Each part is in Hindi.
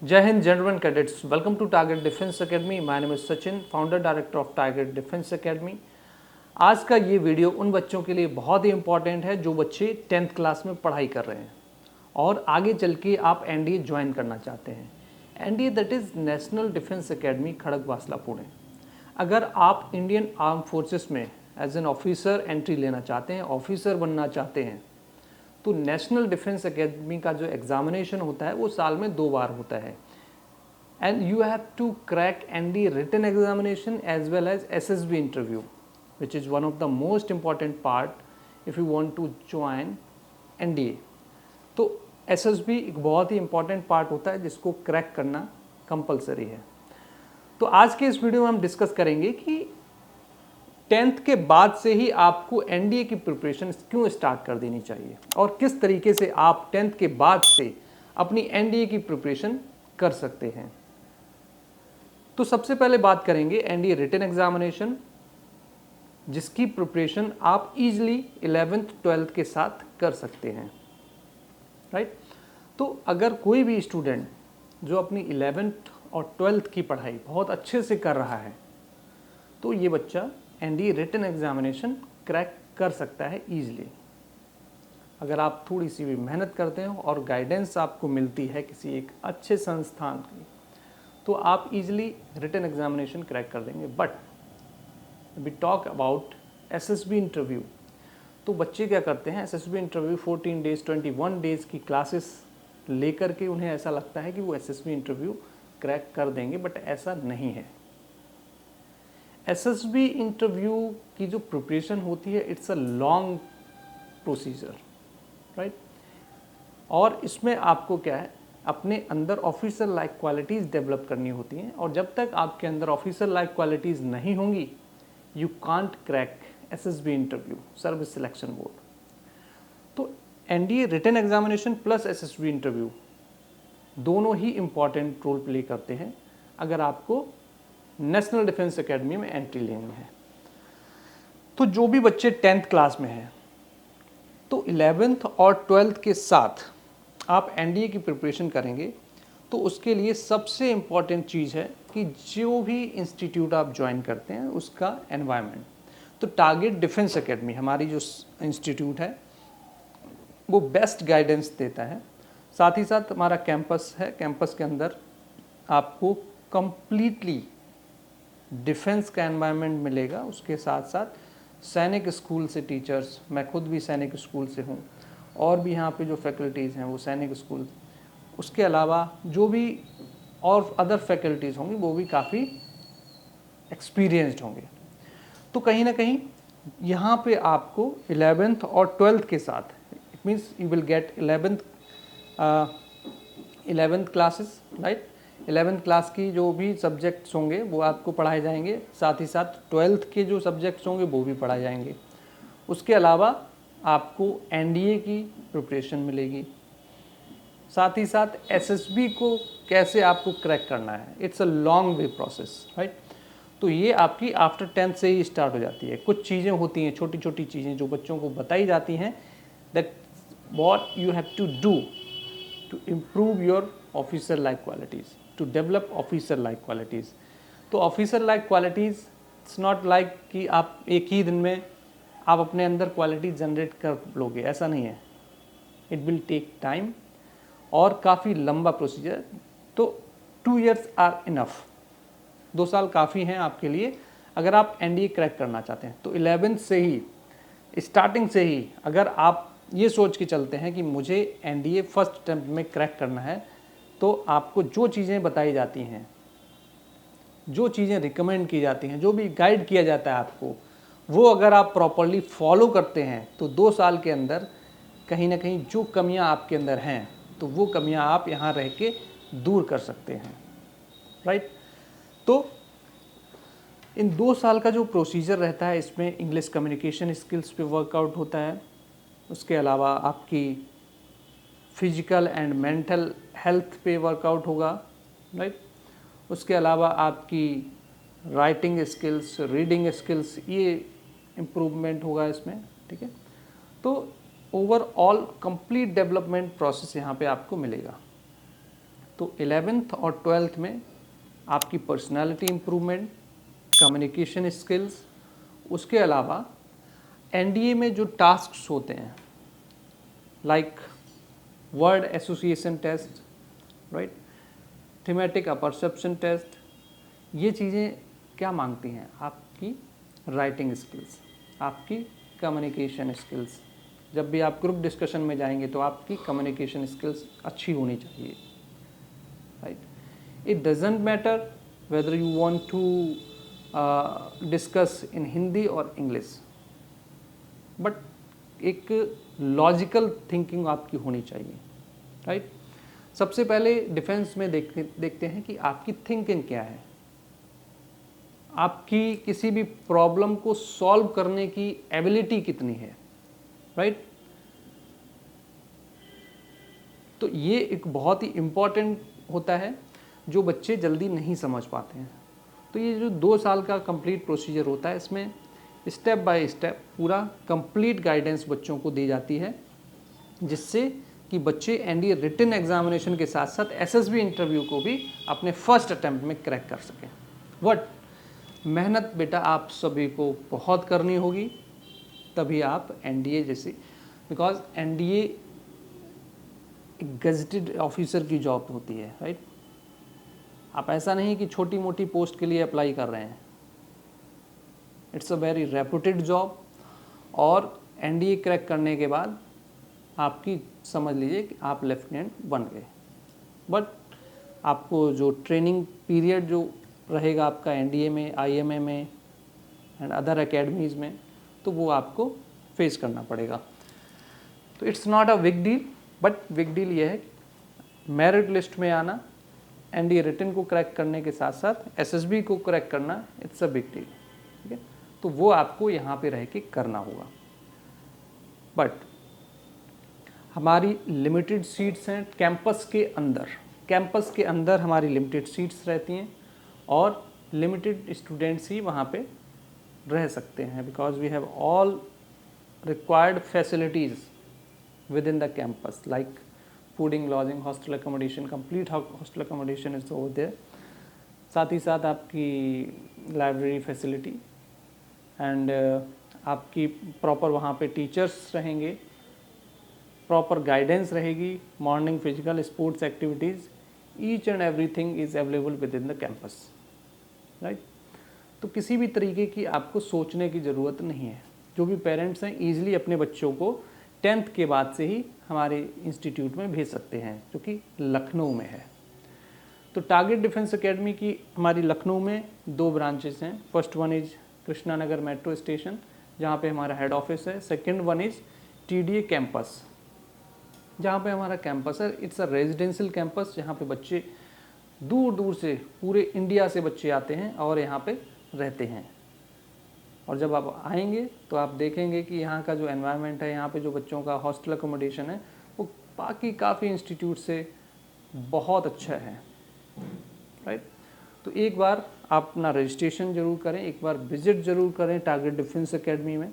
जय Hind gentleman cadets, welcome to Target Defence Academy. My name is Sachin, founder director of Target Defence Academy. आज का ये वीडियो उन बच्चों के लिए बहुत ही इंपॉर्टेंट है जो बच्चे 10th क्लास में पढ़ाई कर रहे हैं और आगे चल के आप एनडीए ज्वाइन करना चाहते हैं। NDA that is national Defence academy Khadakwasla Pune. अगर आप इंडियन आर्म फोर्सेस में एज एन ऑफिसर एंट्री लेना चाहते हैं, ऑफिसर बनना चाहते हैं, तो नेशनल डिफेंस एकेडमी का जो एग्जामिनेशन होता है वो साल में 2 बार होता है। And you have to crack ND written examination as well as SSB interview, which is one of the most important part if you want to join NDA. तो एसएसबी एक बहुत ही इंपॉर्टेंट पार्ट होता है जिसको क्रैक करना कंपलसरी है। तो आज के इस वीडियो में हम डिस्कस करेंगे कि 10th के बाद से ही आपको एनडीए की प्रिपरेशन क्यों स्टार्ट कर देनी चाहिए और किस तरीके से आप 10th के बाद से अपनी एनडीए की प्रिपरेशन कर सकते हैं। तो सबसे पहले बात करेंगे एनडीए रिटन एग्जामिनेशन, जिसकी प्रिपरेशन आप इजीली 11th 12th के साथ कर सकते हैं, राइट। तो अगर कोई भी स्टूडेंट जो अपनी 11th और 12th की पढ़ाई बहुत अच्छे से कर रहा है तो ये बच्चा एनडीए रिटन एग्जामिनेशन क्रैक कर सकता है ईजिली। अगर आप थोड़ी सी भी मेहनत करते हैं और गाइडेंस आपको मिलती है किसी एक अच्छे संस्थान की, तो आप इजीली रिटन एग्जामिनेशन क्रैक कर देंगे। But we talk about SSB interview. तो बच्चे क्या करते हैं, एसएसबी इंटरव्यू 14 डेज 21 डेज की क्लासेस लेकर के उन्हें ऐसा लगता है कि वो एसएसबी इंटरव्यू क्रैक कर देंगे, बट ऐसा नहीं है। एसएसबी इंटरव्यू की जो प्रिपरेशन होती है it's a long procedure, right. और इसमें आपको क्या है, अपने अंदर ऑफिसर लाइक क्वालिटीज़ डेवलप करनी होती हैं, और जब तक आपके अंदर ऑफिसर लाइक क्वालिटीज़ नहीं होंगी you can't crack SSB interview, service selection board. तो NDA written examination plus SSB interview दोनों ही इम्पॉर्टेंट रोल प्ले करते हैं अगर आपको नेशनल डिफेंस एकेडमी में एंट्री लेनी है। तो जो भी बच्चे 10th क्लास में हैं तो 11th और 12th के साथ आप एनडीए की प्रिपरेशन करेंगे तो उसके लिए सबसे इम्पॉर्टेंट चीज़ है कि जो भी इंस्टीट्यूट आप ज्वाइन करते हैं उसका एनवायरनमेंट। तो टारगेट डिफेंस एकेडमी हमारी जो इंस्टीट्यूट है वो बेस्ट गाइडेंस देता है। साथ ही साथ हमारा कैंपस है, कैंपस के अंदर आपको कंप्लीटली डिफेंस का एनवायरनमेंट मिलेगा। उसके साथ साथ सैनिक स्कूल से टीचर्स, मैं खुद भी सैनिक स्कूल से हूँ, और भी यहाँ पे जो फैकल्टीज़ हैं वो सैनिक स्कूल, उसके अलावा जो भी और अदर फैकल्टीज़ होंगी वो भी काफ़ी एक्सपीरियंस्ड होंगे। तो कहीं ना कहीं यहाँ पे आपको 11th और 12th के साथ, it means you will get 11th classes, right. 11th class की जो भी सब्जेक्ट्स होंगे वो आपको पढ़ाए जाएंगे, साथ ही साथ 12th के जो सब्जेक्ट्स होंगे वो भी पढ़ाए जाएंगे। उसके अलावा आपको एनडीए की प्रिपरेशन मिलेगी, साथ ही साथ एसएसबी को कैसे आपको क्रैक करना है। It's a long way process, right. तो ये आपकी आफ्टर 10th से ही स्टार्ट हो जाती है। कुछ चीज़ें होती हैं, छोटी छोटी चीज़ें जो बच्चों को बताई जाती हैं, that what you have to do to improve your officer like qualities, to develop officer like qualities। तो officer like qualities it's not like कि आप एक ही दिन में आप अपने अंदर क्वालिटी जनरेट कर लोगे, ऐसा नहीं है। इट विल टेक टाइम और काफ़ी लंबा प्रोसीजर। तो 2 years आर इनफ, 2 साल काफ़ी हैं आपके लिए अगर आप एनडीए क्रैक करना चाहते हैं। तो 11th से ही, स्टार्टिंग से ही अगर आप ये सोच के चलते हैं कि मुझे एनडीए फर्स्ट अटेम्प्ट में क्रैक करना है, तो आपको जो चीज़ें बताई जाती हैं, जो चीज़ें रिकमेंड की जाती हैं, जो भी गाइड किया जाता है आपको, वो अगर आप प्रॉपरली फॉलो करते हैं तो 2 साल के अंदर कहीं ना कहीं जो कमियां आपके अंदर हैं तो वो कमियां आप यहाँ रह के दूर कर सकते हैं, राइट। तो इन 2 साल का जो प्रोसीजर रहता है इसमें इंग्लिश कम्युनिकेशन स्किल्स पे वर्कआउट होता है। उसके अलावा आपकी फिजिकल एंड मेंटल हेल्थ पे वर्कआउट होगा, राइट। उसके अलावा आपकी राइटिंग स्किल्स, रीडिंग स्किल्स, ये इम्प्रूवमेंट होगा इसमें, ठीक है। तो ओवरऑल कंप्लीट डेवलपमेंट प्रोसेस यहाँ पे आपको मिलेगा। तो 11th और 12th में आपकी पर्सनालिटी इम्प्रूवमेंट, कम्युनिकेशन स्किल्स, उसके अलावा एनडीए में जो टास्क्स होते हैं like word association test, right, thematic apperception test, ये चीज़ें क्या मांगती हैं? आपकी राइटिंग स्किल्स, आपकी कम्युनिकेशन स्किल्स। जब भी आप ग्रुप डिस्कशन में जाएंगे तो आपकी कम्युनिकेशन स्किल्स अच्छी होनी चाहिए, right. It doesn't matter whether you want to discuss in Hindi और इंग्लिश, बट एक लॉजिकल थिंकिंग आपकी होनी चाहिए, राइट। सबसे पहले डिफेंस में देखते हैं कि आपकी थिंकिंग क्या है, आपकी किसी भी प्रॉब्लम को सॉल्व करने की एबिलिटी कितनी है, राइट। तो ये एक बहुत ही इम्पॉर्टेंट होता है जो बच्चे जल्दी नहीं समझ पाते हैं। तो ये जो 2 साल का कंप्लीट प्रोसीजर होता है, इसमें स्टेप बाय स्टेप पूरा कंप्लीट गाइडेंस बच्चों को दी जाती है, जिससे कि बच्चे एनडीए रिटन एग्जामिनेशन के साथ साथ एसएसबी इंटरव्यू को भी अपने फर्स्ट अटेम्प्ट में क्रैक कर सकें। बट मेहनत बेटा आप सभी को बहुत करनी होगी, तभी आप एनडीए जैसी, बिकॉज एनडीए एक गजेटेड ऑफिसर की जॉब होती है, राइट। आप ऐसा नहीं कि छोटी मोटी पोस्ट के लिए अप्लाई कर रहे हैं, it's a very reputed job. और एनडीए क्रैक करने के बाद आपकी समझ लीजिए कि आप लेफ्टिनेंट बन गए, बट आपको जो ट्रेनिंग पीरियड जो रहेगा आपका एनडीए में, आईएमए में एंड अदर एकेडमीज़ में, तो वो आपको फेस करना पड़ेगा। तो it's not a big deal, but big deal ये है कि मेरिट लिस्ट में आना, एनडीए रिटन को क्रैक करने के साथ साथ एसएसबी को क्रैक करना, इट्स अ बिग डील, ठीक है। तो वो आपको यहाँ पे रह के करना होगा। बट हमारी लिमिटेड सीट्स हैं कैंपस के अंदर, कैंपस के अंदर हमारी लिमिटेड सीट्स रहती हैं और लिमिटेड स्टूडेंट्स ही वहाँ पे रह सकते हैं, because we have all required facilities within the campus like fooding, lodging, hostel accommodation, complete hostel accommodation is over there. साथ ही साथ आपकी लाइब्रेरी फैसिलिटी एंड आपकी प्रॉपर वहाँ पे टीचर्स रहेंगे, प्रॉपर गाइडेंस रहेगी, morning physical sports activities, each and everything is available within the campus, right. तो किसी भी तरीके की आपको सोचने की ज़रूरत नहीं है। जो भी पेरेंट्स हैं ईजिली अपने बच्चों को 10th के बाद से ही हमारे इंस्टीट्यूट में भेज सकते हैं, जो कि लखनऊ में है। तो टारगेट डिफेंस एकेडमी की हमारी लखनऊ में 2 ब्रांचेस हैं। First one is Krishna Nagar metro station, जहाँ पे हमारा हेड ऑफिस है। Second one is TDA campus, जहाँ पे हमारा कैंपस है। इट्स अ रेजिडेंशियल कैंपस, जहाँ पे बच्चे दूर दूर से, पूरे इंडिया से बच्चे आते हैं और यहाँ पे रहते हैं। और जब आप आएंगे तो आप देखेंगे कि यहाँ का जो एनवायरनमेंट है, यहाँ पे जो बच्चों का हॉस्टल अकोमोडेशन है, वो बाकी काफ़ी इंस्टीट्यूट से बहुत अच्छा है, राइट। तो एक बार आप अपना रजिस्ट्रेशन ज़रूर करें, एक बार विज़िट ज़रूर करें टारगेट डिफेंस एकेडमी में,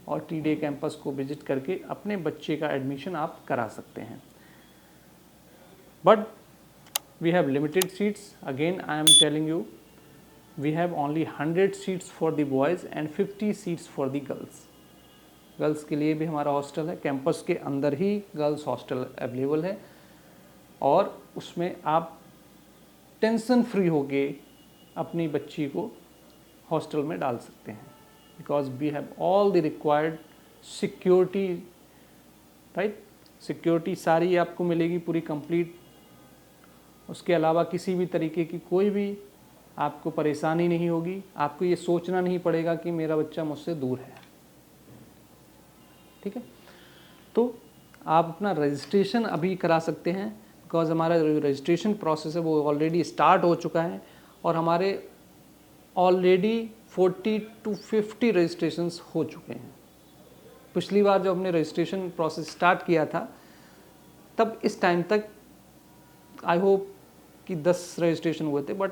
और टीडीए कैंपस को विजिट करके अपने बच्चे का एडमिशन आप करा सकते हैं। But we have limited seats, again I am telling you, we have only 100 seats for the boys and 50 seats for the girls. Girls के लिए भी हमारा हॉस्टल है, कैंपस के अंदर ही गर्ल्स हॉस्टल अवेलेबल है, और उसमें आप टेंशन फ्री होके अपनी बच्ची को हॉस्टल में डाल सकते हैं, because we have all the required security, right? Security सारी आपको मिलेगी पूरी कंप्लीट। उसके अलावा किसी भी तरीके की कोई भी आपको परेशानी नहीं होगी। आपको ये सोचना नहीं पड़ेगा कि मेरा बच्चा मुझसे दूर है, ठीक है। तो आप अपना रजिस्ट्रेशन अभी करा सकते हैं, बिकॉज हमारा जो रजिस्ट्रेशन प्रोसेस है वो ऑलरेडी स्टार्ट हो चुका है, और हमारे ऑलरेडी 40 to 50 रजिस्ट्रेशंस हो चुके हैं। पिछली बार जब हमने रजिस्ट्रेशन प्रोसेस स्टार्ट किया था, तब इस टाइम तक आई होप कि 10 रजिस्ट्रेशन हुए थे, बट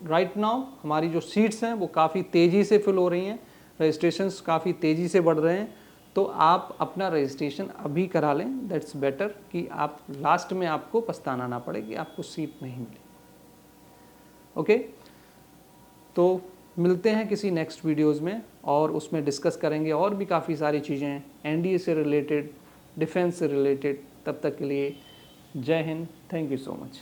राइट नाउ हमारी जो सीट्स हैं वो काफ़ी तेज़ी से फिल हो रही हैं, रजिस्ट्रेशंस काफ़ी तेज़ी से बढ़ रहे हैं। तो आप अपना रजिस्ट्रेशन अभी करा लें, दैट्स बेटर, कि आप लास्ट में आपको पछताना ना पड़े कि आपको सीट नहीं मिली। ओके, तो मिलते हैं किसी नेक्स्ट वीडियोज़ में और उसमें डिस्कस करेंगे और भी काफ़ी सारी चीज़ें एनडीए से रिलेटेड, डिफेंस से रिलेटेड। तब तक के लिए जय Hind, thank you so much.